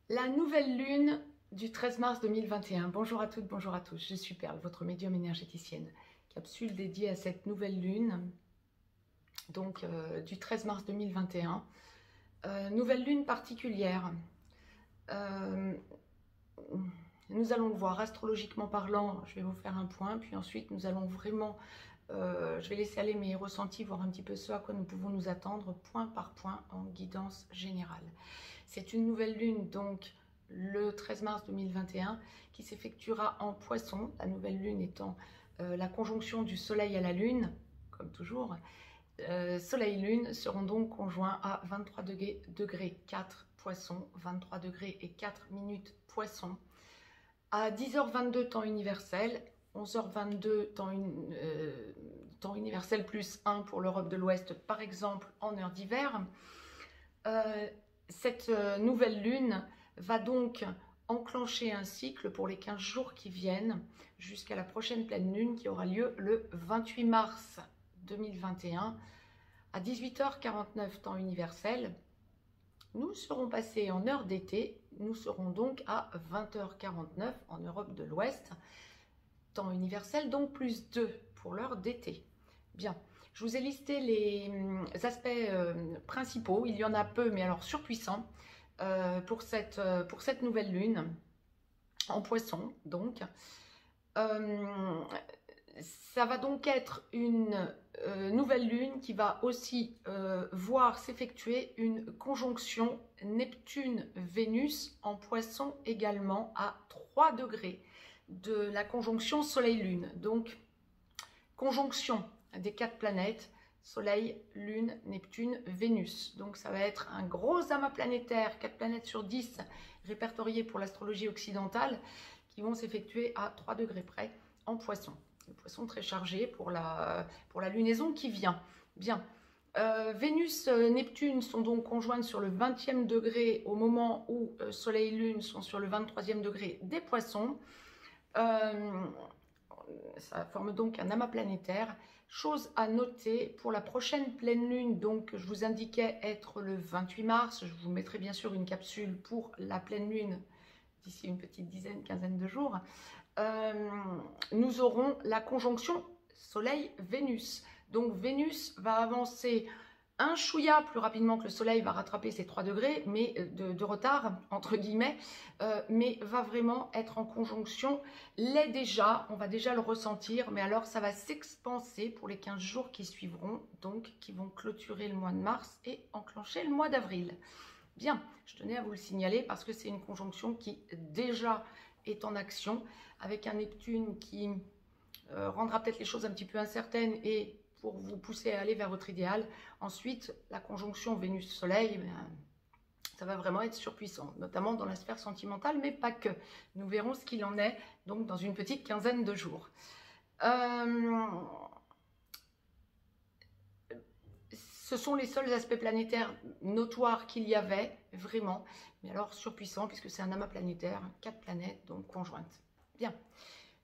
La nouvelle lune du 13 mars 2021. Bonjour à toutes, bonjour à tous. Je suis Perle, votre médium énergéticienne. Capsule dédiée à cette nouvelle lune, donc du 13 mars 2021. Nouvelle lune particulière. Nous allons le voir astrologiquement parlant. Je vais vous faire un point, puis ensuite nous allons vraiment... je vais laisser aller mes ressentis, voir un petit peu ce à quoi nous pouvons nous attendre, point par point, en guidance générale. C'est une nouvelle lune, donc, le 13 mars 2021, qui s'effectuera en Poisson, la nouvelle lune étant la conjonction du Soleil à la Lune, comme toujours. Soleil-Lune seront donc conjoints à 23 degrés 4 Poisson, 23 degrés et 4 minutes Poisson, à 10h22 temps universel, 11h22 temps universel plus 1 pour l'Europe de l'Ouest, par exemple, en heure d'hiver. Cette nouvelle lune va donc enclencher un cycle pour les 15 jours qui viennent jusqu'à la prochaine pleine lune qui aura lieu le 28 mars 2021 à 18h49 temps universel. Nous serons passés en heure d'été, nous serons donc à 20h49 en Europe de l'Ouest, temps universel, donc plus 2 pour l'heure d'été. Bien, je vous ai listé les aspects principaux, il y en a peu, mais alors surpuissants, pour cette nouvelle lune, en Poisson, donc. Ça va donc être une nouvelle lune qui va aussi voir s'effectuer une conjonction Neptune-Vénus en Poisson également à 3 degrés de la conjonction Soleil-Lune. Donc, conjonction des 4 planètes, Soleil, Lune, Neptune, Vénus. Donc, ça va être un gros amas planétaire, 4 planètes sur 10 répertoriées pour l'astrologie occidentale, qui vont s'effectuer à 3 degrés près en Poisson. Le Poisson très chargé pour la lunaison qui vient. Bien. Vénus, Neptune sont donc conjointes sur le 20e degré au moment où Soleil et Lune sont sur le 23e degré des Poissons. Ça forme donc un amas planétaire. Chose à noter pour la prochaine pleine lune, donc je vous indiquais être le 28 mars. Je vous mettrai bien sûr une capsule pour la pleine lune d'ici une petite quinzaine de jours. Nous aurons la conjonction Soleil-Vénus. Donc Vénus va avancer un chouïa plus rapidement que le Soleil, va rattraper ses 3 degrés mais de retard, entre guillemets, mais va vraiment être en conjonction. L'est déjà, on va déjà le ressentir, mais alors ça va s'expanser pour les 15 jours qui suivront, donc qui vont clôturer le mois de mars et enclencher le mois d'avril. Bien, je tenais à vous le signaler parce que c'est une conjonction qui déjà est en action, avec un Neptune qui rendra peut-être les choses un petit peu incertaines et pour vous pousser à aller vers votre idéal. Ensuite, la conjonction Vénus-Soleil, ça va vraiment être surpuissant, notamment dans la sphère sentimentale, mais pas que. Nous verrons ce qu'il en est donc dans une petite quinzaine de jours. Ce sont les seuls aspects planétaires notoires qu'il y avait, vraiment, mais alors surpuissant puisque c'est un amas planétaire, 4 planètes donc conjointes. Bien,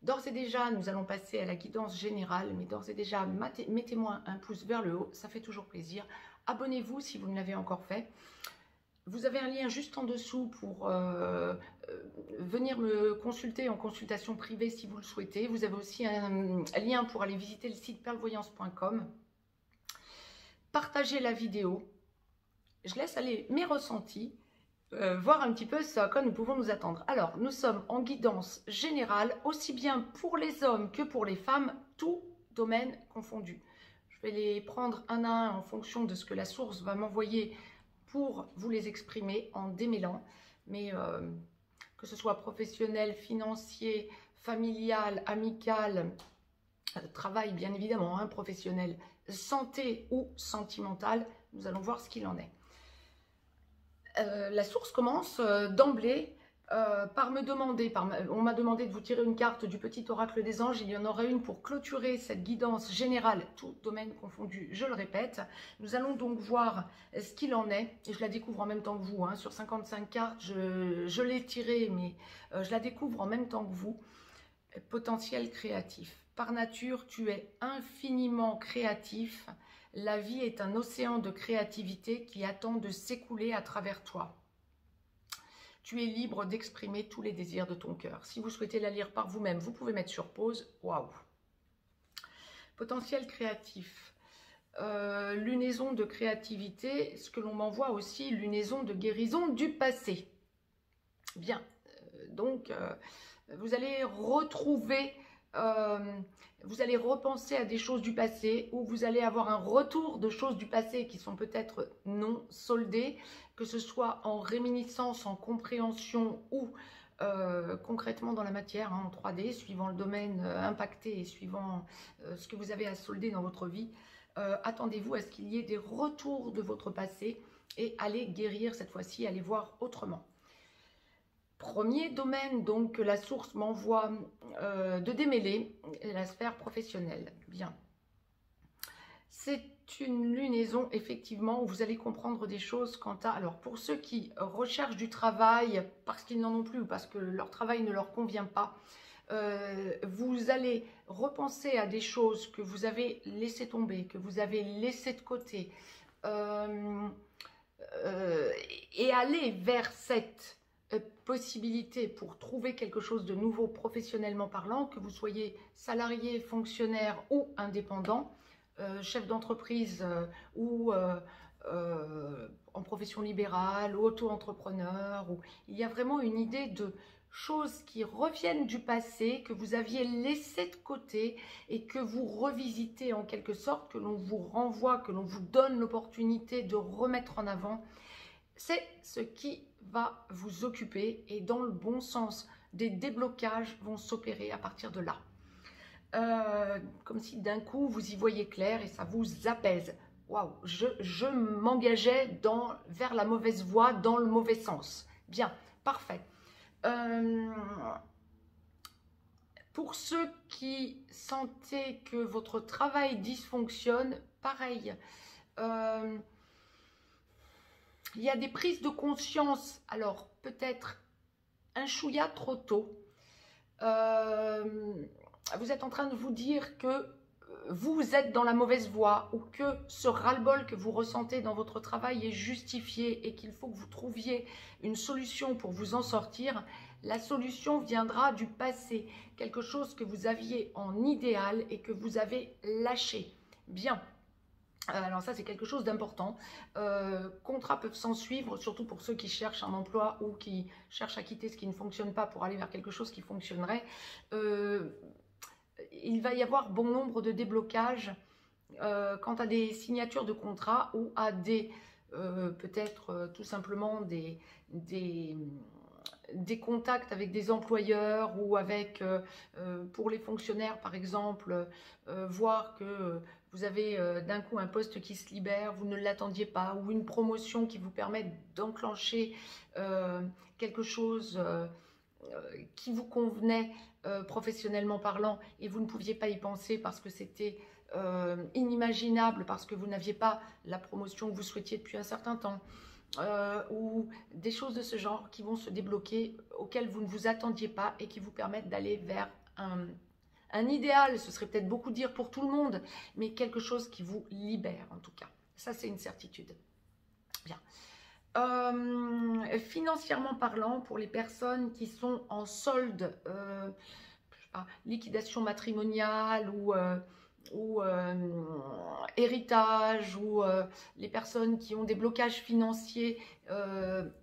d'ores et déjà, nous allons passer à la guidance générale, mais d'ores et déjà, mettez-moi un pouce vers le haut, ça fait toujours plaisir. Abonnez-vous si vous ne l'avez encore fait. Vous avez un lien juste en dessous pour venir me consulter en consultation privée si vous le souhaitez. Vous avez aussi un lien pour aller visiter le site perlevoyance.com. Partagez la vidéo. Je laisse aller mes ressentis. Voir un petit peu ce à quoi nous pouvons nous attendre. Alors, nous sommes en guidance générale, aussi bien pour les hommes que pour les femmes, tout domaine confondu. Je vais les prendre un à un en fonction de ce que la source va m'envoyer pour vous les exprimer en démêlant. Mais que ce soit professionnel, financier, familial, amical, travail bien évidemment, hein, professionnel, santé ou sentimental, nous allons voir ce qu'il en est. La source commence d'emblée par me demander, on m'a demandé de vous tirer une carte du petit oracle des anges. Il y en aura une pour clôturer cette guidance générale, tout domaine confondu, je le répète. Nous allons donc voir ce qu'il en est, et je la découvre en même temps que vous, hein. Sur 55 cartes, je l'ai tirée, mais je la découvre en même temps que vous. Potentiel créatif. Par nature, tu es infiniment créatif. La vie est un océan de créativité qui attend de s'écouler à travers toi. Tu es libre d'exprimer tous les désirs de ton cœur. Si vous souhaitez la lire par vous-même, vous pouvez mettre sur pause. Waouh! Potentiel créatif. Lunaison de créativité, ce que l'on m'envoie aussi, lunaison de guérison du passé. Bien, donc vous allez retrouver, vous allez repenser à des choses du passé, ou vous allez avoir un retour de choses du passé qui sont peut-être non soldées, que ce soit en réminiscence, en compréhension ou concrètement dans la matière, hein, en 3D, suivant le domaine impacté et suivant ce que vous avez à solder dans votre vie. Attendez-vous à ce qu'il y ait des retours de votre passé et allez guérir cette fois-ci, allez voir autrement. Premier domaine donc que la source m'envoie de démêler, la sphère professionnelle. Bien. C'est une lunaison effectivement où vous allez comprendre des choses quant à... Alors pour ceux qui recherchent du travail parce qu'ils n'en ont plus ou parce que leur travail ne leur convient pas, vous allez repenser à des choses que vous avez laissé tomber, que vous avez laissé de côté et aller vers cette possibilité pour trouver quelque chose de nouveau professionnellement parlant, que vous soyez salarié, fonctionnaire ou indépendant, chef d'entreprise ou en profession libérale ou auto-entrepreneur. Il y a vraiment une idée de choses qui reviennent du passé, que vous aviez laissé de côté et que vous revisitez en quelque sorte, que l'on vous renvoie, que l'on vous donne l'opportunité de remettre en avant. C'est ce qui va vous occuper et dans le bon sens, des déblocages vont s'opérer à partir de là. Comme si d'un coup vous y voyez clair et ça vous apaise. Waouh, je m'engageais vers la mauvaise voie, dans le mauvais sens. Bien, parfait. Pour ceux qui sentaient que votre travail dysfonctionne, pareil. Il y a des prises de conscience, alors peut-être un chouïa trop tôt. Vous êtes en train de vous dire que vous êtes dans la mauvaise voie ou que ce ras-le-bol que vous ressentez dans votre travail est justifié et qu'il faut que vous trouviez une solution pour vous en sortir. La solution viendra du passé, quelque chose que vous aviez en idéal et que vous avez lâché. Bien. Alors ça, c'est quelque chose d'important. Contrats peuvent s'en suivre, surtout pour ceux qui cherchent un emploi ou qui cherchent à quitter ce qui ne fonctionne pas pour aller vers quelque chose qui fonctionnerait. Il va y avoir bon nombre de déblocages quant à des signatures de contrats ou à des, peut-être tout simplement des contacts avec des employeurs ou avec, pour les fonctionnaires par exemple, voir que vous avez d'un coup un poste qui se libère, vous ne l'attendiez pas, ou une promotion qui vous permet d'enclencher quelque chose qui vous convenait professionnellement parlant et vous ne pouviez pas y penser parce que c'était inimaginable, parce que vous n'aviez pas la promotion que vous souhaitiez depuis un certain temps. Ou des choses de ce genre qui vont se débloquer, auxquelles vous ne vous attendiez pas et qui vous permettent d'aller vers un idéal. Ce serait peut-être beaucoup dire pour tout le monde, mais quelque chose qui vous libère en tout cas. Ça, c'est une certitude. Bien. Financièrement parlant, pour les personnes qui sont en solde, je sais pas, liquidation matrimoniale ou héritage, ou les personnes qui ont des blocages financiers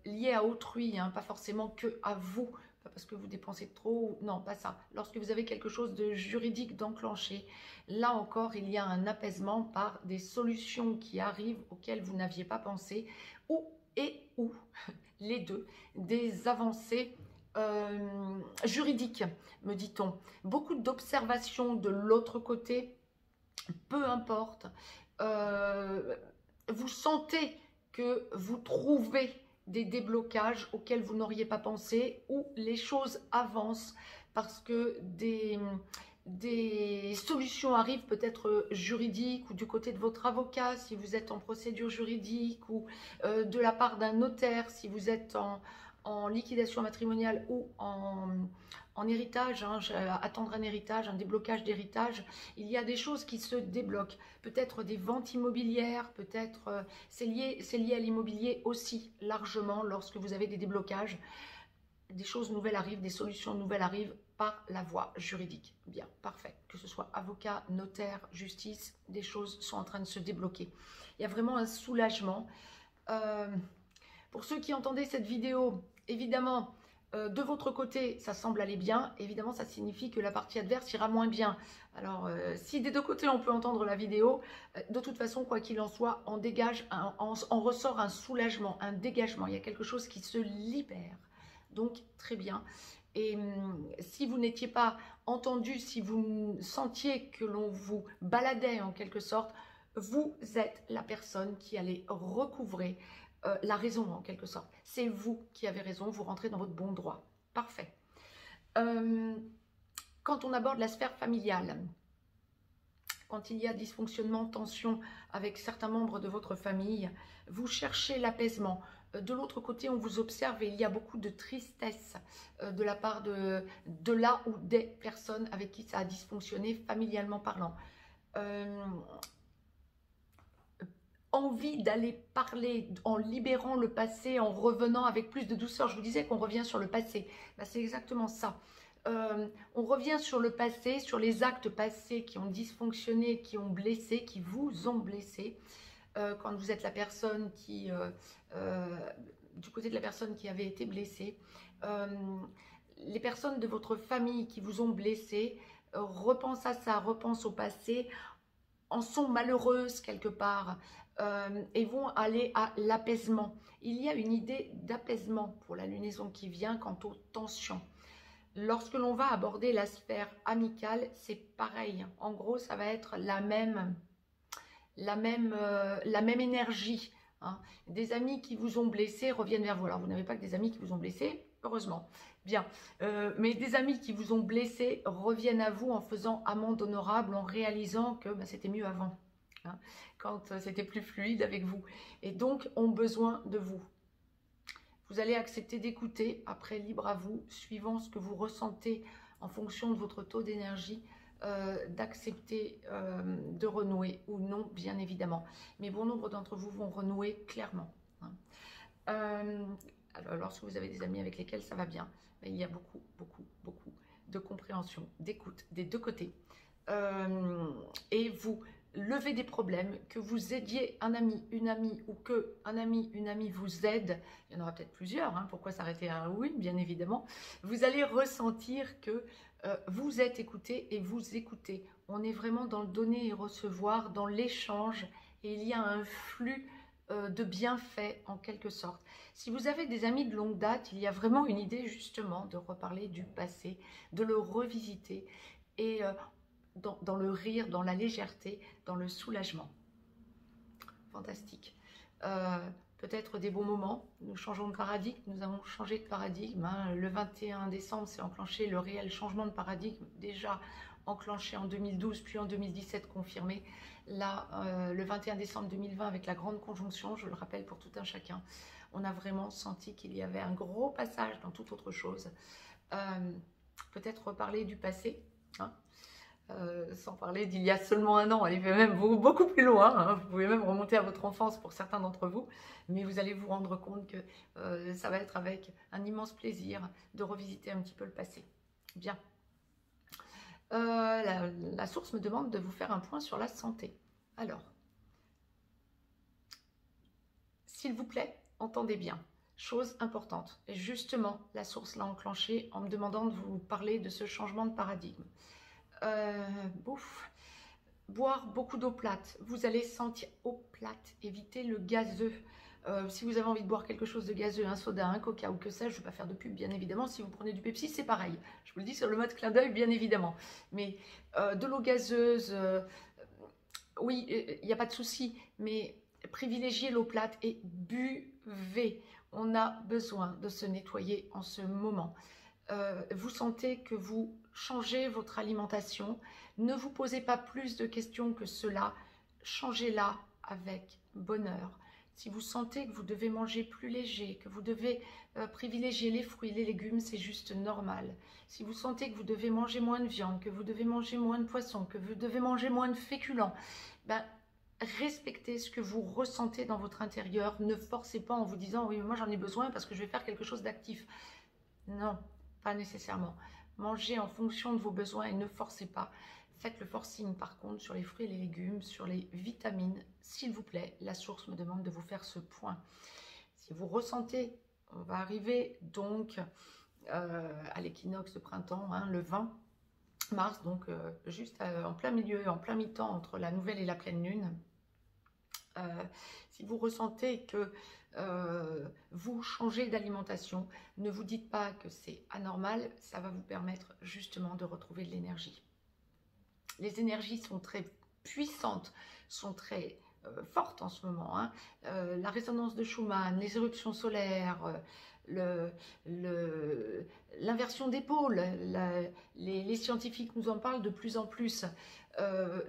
liés à autrui, hein, pas forcément que à vous, pas parce que vous dépensez trop, non, pas ça. Lorsque vous avez quelque chose de juridique d'enclenché, là encore, il y a un apaisement par des solutions qui arrivent auxquelles vous n'aviez pas pensé, ou les deux, des avancées juridiques, me dit-on. Beaucoup d'observations de l'autre côté. Peu importe, vous sentez que vous trouvez des déblocages auxquels vous n'auriez pas pensé, ou les choses avancent parce que des solutions arrivent, peut-être juridiques ou du côté de votre avocat si vous êtes en procédure juridique, ou de la part d'un notaire si vous êtes en liquidation matrimoniale ou en héritage, hein, attendre un héritage, un déblocage d'héritage, il y a des choses qui se débloquent. Peut-être des ventes immobilières, peut-être c'est lié à l'immobilier aussi largement lorsque vous avez des déblocages. Des choses nouvelles arrivent, des solutions nouvelles arrivent par la voie juridique. Bien, parfait. Que ce soit avocat, notaire, justice, des choses sont en train de se débloquer. Il y a vraiment un soulagement. Pour ceux qui entendaient cette vidéo, évidemment, de votre côté, ça semble aller bien. Évidemment, ça signifie que la partie adverse ira moins bien. Alors, si des deux côtés, on peut entendre la vidéo, de toute façon, quoi qu'il en soit, on dégage, on ressort un soulagement, un dégagement. Il y a quelque chose qui se libère. Donc, très bien. Et si vous n'étiez pas entendu, si vous sentiez que l'on vous baladait en quelque sorte, vous êtes la personne qui allait recouvrer la raison en quelque sorte. C'est vous qui avez raison, vous rentrez dans votre bon droit. Parfait. Quand on aborde la sphère familiale, quand il y a dysfonctionnement, tension avec certains membres de votre famille, vous cherchez l'apaisement. De l'autre côté, on vous observe et il y a beaucoup de tristesse de la part de là ou des personnes avec qui ça a dysfonctionné, familialement parlant. Envie d'aller parler en libérant le passé, en revenant avec plus de douceur. Je vous disais qu'on revient sur le passé. Ben, c'est exactement ça. On revient sur le passé, sur les actes passés qui ont dysfonctionné, qui ont blessé, qui vous ont blessé. Quand vous êtes la personne qui, du côté de la personne qui avait été blessée, les personnes de votre famille qui vous ont blessé repensent à ça, repensent au passé, en sont malheureuses quelque part et vont aller à l'apaisement. Il y a une idée d'apaisement pour la lunaison qui vient quant aux tensions. Lorsque l'on va aborder la sphère amicale, c'est pareil. En gros, ça va être la même énergie. Hein. Des amis qui vous ont blessé reviennent vers vous. Alors, vous n'avez pas que des amis qui vous ont blessé, heureusement. Bien. Mais des amis qui vous ont blessé reviennent à vous en faisant amende honorable, en réalisant que c'était mieux avant. Hein, quand c'était plus fluide avec vous. Et donc, ont besoin de vous. Vous allez accepter d'écouter, après libre à vous, suivant ce que vous ressentez en fonction de votre taux d'énergie, d'accepter de renouer ou non, bien évidemment. Mais bon nombre d'entre vous vont renouer clairement. Hein. Alors, lorsque vous avez des amis avec lesquels ça va bien, il y a beaucoup de compréhension, d'écoute des deux côtés. Et vous levez des problèmes, que vous aidiez un ami, une amie, ou que un ami, une amie vous aide, il y en aura peut-être plusieurs, hein, pourquoi s'arrêter à un oui, bien évidemment, vous allez ressentir que vous êtes écouté et vous écoutez. On est vraiment dans le donner et recevoir, dans l'échange, et il y a un flux de bienfaits en quelque sorte. Si vous avez des amis de longue date, il y a vraiment une idée justement de reparler du passé, de le revisiter, et dans le rire, dans la légèreté, dans le soulagement. Fantastique. Peut-être des bons moments. Nous changeons de paradigme, nous avons changé de paradigme. Hein. Le 21 décembre, c'est enclenché le réel changement de paradigme, déjà enclenché en 2012, puis en 2017 confirmé. Là, le 21 décembre 2020, avec la grande conjonction, je le rappelle pour tout un chacun, on a vraiment senti qu'il y avait un gros passage dans toute autre chose. Peut-être reparler du passé, hein. Sans parler d'il y a seulement un an, elle est même beaucoup plus loin, hein. Vous pouvez même remonter à votre enfance pour certains d'entre vous, mais vous allez vous rendre compte que ça va être avec un immense plaisir de revisiter un petit peu le passé. Bien. La source me demande de vous faire un point sur la santé. Alors, s'il vous plaît, entendez bien. Chose importante, et justement, la source l'a enclenché en me demandant de vous parler de ce changement de paradigme. Boire beaucoup d'eau plate, vous allez sentir eau plate, évitez le gazeux. Si vous avez envie de boire quelque chose de gazeux, un soda, un coca ou que sais-je, je ne vais pas faire de pub bien évidemment, si vous prenez du Pepsi c'est pareil, je vous le dis sur le mode clin d'œil bien évidemment, mais de l'eau gazeuse, oui il n'y a pas de souci, mais privilégiez l'eau plate et buvez, on a besoin de se nettoyer en ce moment. Vous sentez que vous changez votre alimentation, ne vous posez pas plus de questions que cela, changez-la avec bonheur. Si vous sentez que vous devez manger plus léger, que vous devez privilégier les fruits, les légumes, c'est juste normal. Si vous sentez que vous devez manger moins de viande, que vous devez manger moins de poisson, que vous devez manger moins de féculents, ben, respectez ce que vous ressentez dans votre intérieur. Ne forcez pas en vous disant « oui, mais moi j'en ai besoin parce que je vais faire quelque chose d'actif ». Non, pas nécessairement. Mangez en fonction de vos besoins et ne forcez pas. Faites le forcing par contre sur les fruits et les légumes, sur les vitamines. S'il vous plaît, la source me demande de vous faire ce point. Si vous ressentez, on va arriver donc à l'équinoxe de printemps, hein, le 20 mars, donc juste en plein milieu, en plein mi-temps entre la nouvelle et la pleine lune. Si vous ressentez que vous changez d'alimentation, ne vous dites pas que c'est anormal, ça va vous permettre justement de retrouver de l'énergie. Les énergies sont très puissantes, sont très fortes en ce moment. Hein. La résonance de Schumann, les éruptions solaires, l'inversion des pôles, les scientifiques nous en parlent de plus en plus,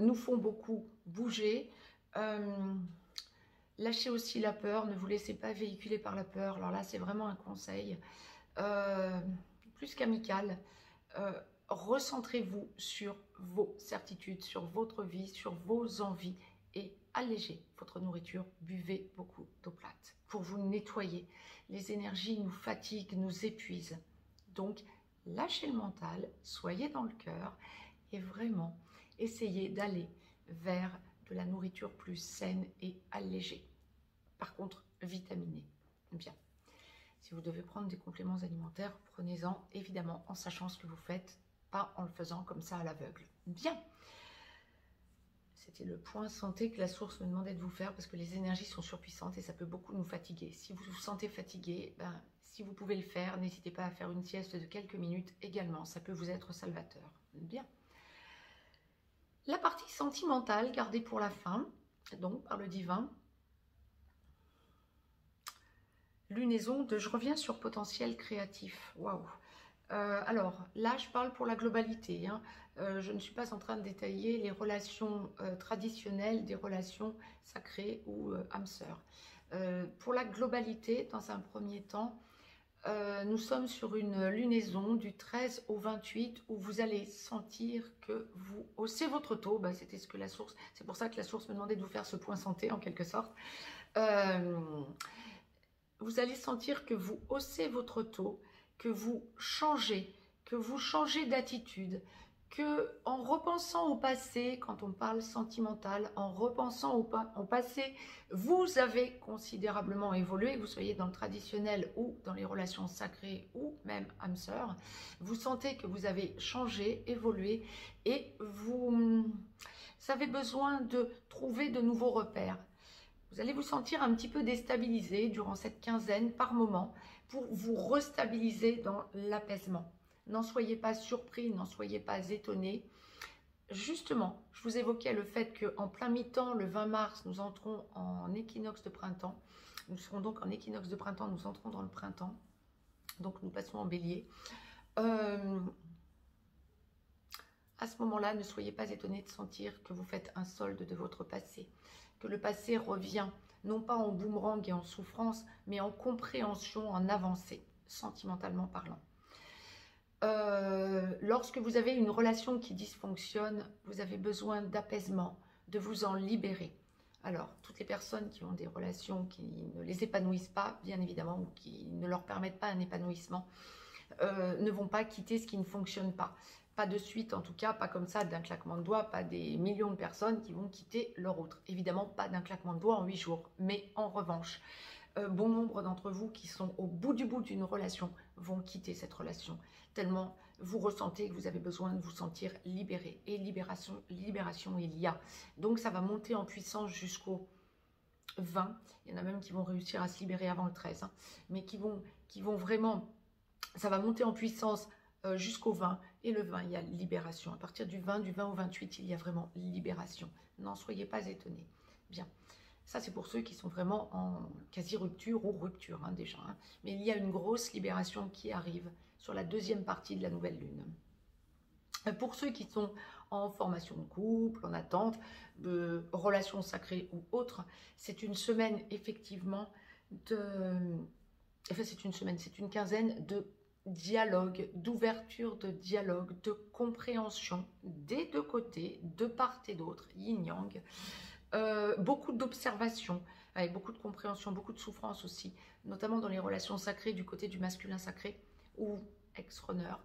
nous font beaucoup bouger. Lâchez aussi la peur, ne vous laissez pas véhiculer par la peur. Alors là, c'est vraiment un conseil plus qu'amical. Recentrez-vous sur vos certitudes, sur votre vie, sur vos envies et allégez votre nourriture. Buvez beaucoup d'eau plate pour vous nettoyer. Les énergies nous fatiguent, nous épuisent. Donc, lâchez le mental, soyez dans le cœur et vraiment essayez d'aller vers de la nourriture plus saine et allégée. Par contre, vitaminée. Bien. Si vous devez prendre des compléments alimentaires, prenez-en évidemment en sachant ce que vous faites, pas en le faisant comme ça à l'aveugle. Bien. C'était le point santé que la source me demandait de vous faire parce que les énergies sont surpuissantes et ça peut beaucoup nous fatiguer. Si vous vous sentez fatigué, ben, si vous pouvez le faire, n'hésitez pas à faire une sieste de quelques minutes également. Ça peut vous être salvateur. Bien. La partie sentimentale, gardée pour la fin, donc par le divin. Lunaison de « je reviens sur potentiel créatif ». Waouh. Alors là, je parle pour la globalité. Hein. Je ne suis pas en train de détailler les relations traditionnelles des relations sacrées ou âme-sœur. Pour la globalité, dans un premier temps, nous sommes sur une lunaison du 13 au 28 où vous allez sentir que vous haussez votre taux. Ben, c'était ce que la source, c'est pour ça que la source me demandait de vous faire ce point santé en quelque sorte. Vous allez sentir que vous haussez votre taux, que vous changez d'attitude, que en repensant au passé, quand on parle sentimental, en repensant au passé, vous avez considérablement évolué, que vous soyez dans le traditionnel ou dans les relations sacrées ou même âme-sœur, vous sentez que vous avez changé, évolué et vous avez besoin de trouver de nouveaux repères. Vous allez vous sentir un petit peu déstabilisé durant cette quinzaine par moment pour vous restabiliser dans l'apaisement. N'en soyez pas surpris, n'en soyez pas étonnés. Justement, je vous évoquais le fait qu'en plein mi-temps, le 20 mars, nous entrons en équinoxe de printemps. Nous serons donc en équinoxe de printemps, nous entrons dans le printemps. Donc nous passons en bélier. À ce moment-là, ne soyez pas étonnés de sentir que vous faites un solde de votre passé. Que le passé revient, non pas en boomerang et en souffrance, mais en compréhension, en avancée, sentimentalement parlant. Lorsque vous avez une relation qui dysfonctionne, vous avez besoin d'apaisement, de vous en libérer. Alors, toutes les personnes qui ont des relations qui ne les épanouissent pas, bien évidemment, ou qui ne leur permettent pas un épanouissement, ne vont pas quitter ce qui ne fonctionne pas. Pas de suite, en tout cas, pas comme ça, d'un claquement de doigts, pas des millions de personnes qui vont quitter leur autre. Évidemment, pas d'un claquement de doigts en 8 jours. Mais en revanche, bon nombre d'entre vous qui sont au bout d'une relation vont quitter cette relation. Tellement vous ressentez que vous avez besoin de vous sentir libéré. Et libération il y a. Donc ça va monter en puissance jusqu'au 20. Il y en a même qui vont réussir à se libérer avant le 13. Hein, mais qui vont vraiment... Ça va monter en puissance jusqu'au 20. Et le 20, il y a libération. À partir du 20 au 28, il y a vraiment libération. N'en soyez pas étonnés. Bien. Ça, c'est pour ceux qui sont vraiment en quasi-rupture ou rupture, hein, déjà. Hein. Mais il y a une grosse libération qui arrive sur la deuxième partie de la nouvelle lune. Pour ceux qui sont en formation de couple, en attente, de relations sacrées ou autres. C'est une semaine effectivement c'est une quinzaine de dialogue, d'ouverture de dialogue, de compréhension des deux côtés, de part et d'autre, yin-yang. Beaucoup d'observation, avec beaucoup de compréhension, beaucoup de souffrance aussi, notamment dans les relations sacrées du côté du masculin sacré ou ex-runner.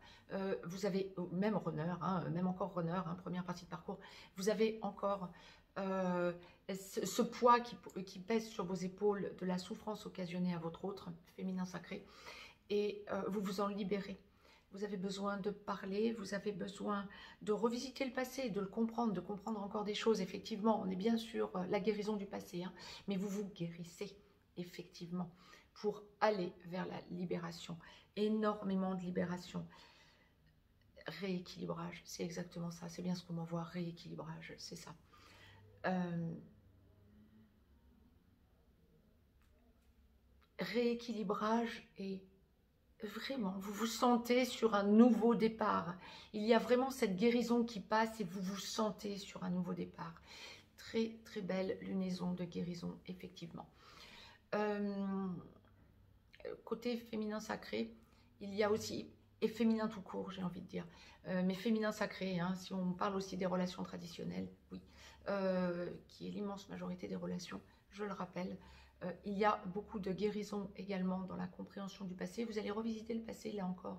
Vous avez, même runner, même encore runner, première partie de parcours, vous avez encore ce poids qui pèse sur vos épaules de la souffrance occasionnée à votre autre, féminin sacré, et vous vous en libérez. Vous avez besoin de parler, vous avez besoin de revisiter le passé, de le comprendre, de comprendre encore des choses. Effectivement, on est bien sur la guérison du passé, mais vous vous guérissez, effectivement, pour aller vers la libération. Énormément de libération. Rééquilibrage, c'est exactement ça, c'est bien ce qu'on m'envoie, rééquilibrage, c'est ça. Rééquilibrage et vraiment, vous vous sentez sur un nouveau départ. Il y a vraiment cette guérison qui passe et vous vous sentez sur un nouveau départ. Très, très belle lunaison de guérison, effectivement. Côté féminin sacré, il y a aussi, et féminin tout court, j'ai envie de dire, mais féminin sacré, si on parle aussi des relations traditionnelles, oui, qui est l'immense majorité des relations, je le rappelle. Il y a beaucoup de guérison également dans la compréhension du passé. Vous allez revisiter le passé là encore,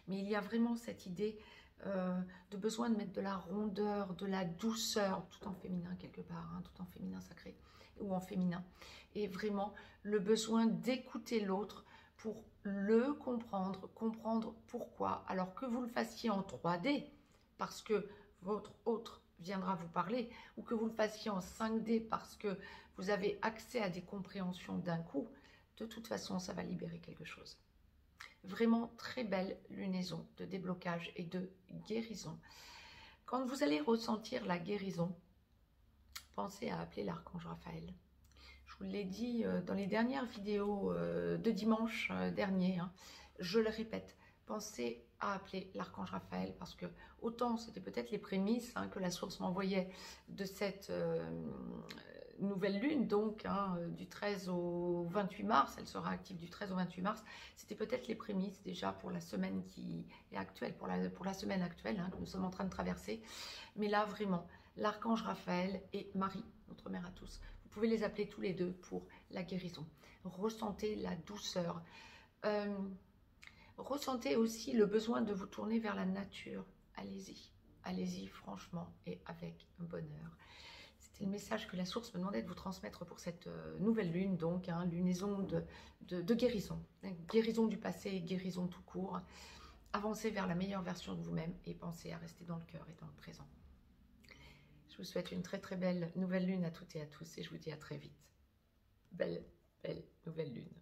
mais il y a vraiment cette idée de besoin de mettre de la rondeur, de la douceur, tout en féminin quelque part, tout en féminin sacré ou en féminin. Et vraiment le besoin d'écouter l'autre pour le comprendre, comprendre pourquoi, alors que vous le fassiez en 3D, parce que votre autre viendra vous parler, ou que vous le fassiez en 5D parce que vous avez accès à des compréhensions d'un coup, de toute façon, ça va libérer quelque chose. Vraiment très belle lunaison de déblocage et de guérison. Quand vous allez ressentir la guérison, pensez à appeler l'archange Raphaël. Je vous l'ai dit dans les dernières vidéos de dimanche dernier, je le répète, pensez à appeler l'archange Raphaël parce que autant c'était peut-être les prémices que la source m'envoyait de cette nouvelle lune, donc du 13 au 28 mars, elle sera active du 13 au 28 mars, c'était peut-être les prémices déjà pour la semaine qui est actuelle, pour la semaine actuelle que nous sommes en train de traverser. Mais là vraiment, l'archange Raphaël et Marie, notre mère à tous, vous pouvez les appeler tous les deux pour la guérison. Ressentez la douceur. Ressentez aussi le besoin de vous tourner vers la nature. Allez-y, allez-y franchement et avec bonheur. C'était le message que la source me demandait de vous transmettre pour cette nouvelle lune, donc lunaison de guérison. Guérison du passé, guérison tout court. Avancez vers la meilleure version de vous-même et pensez à rester dans le cœur et dans le présent. Je vous souhaite une très très belle nouvelle lune à toutes et à tous et je vous dis à très vite. Belle, belle nouvelle lune.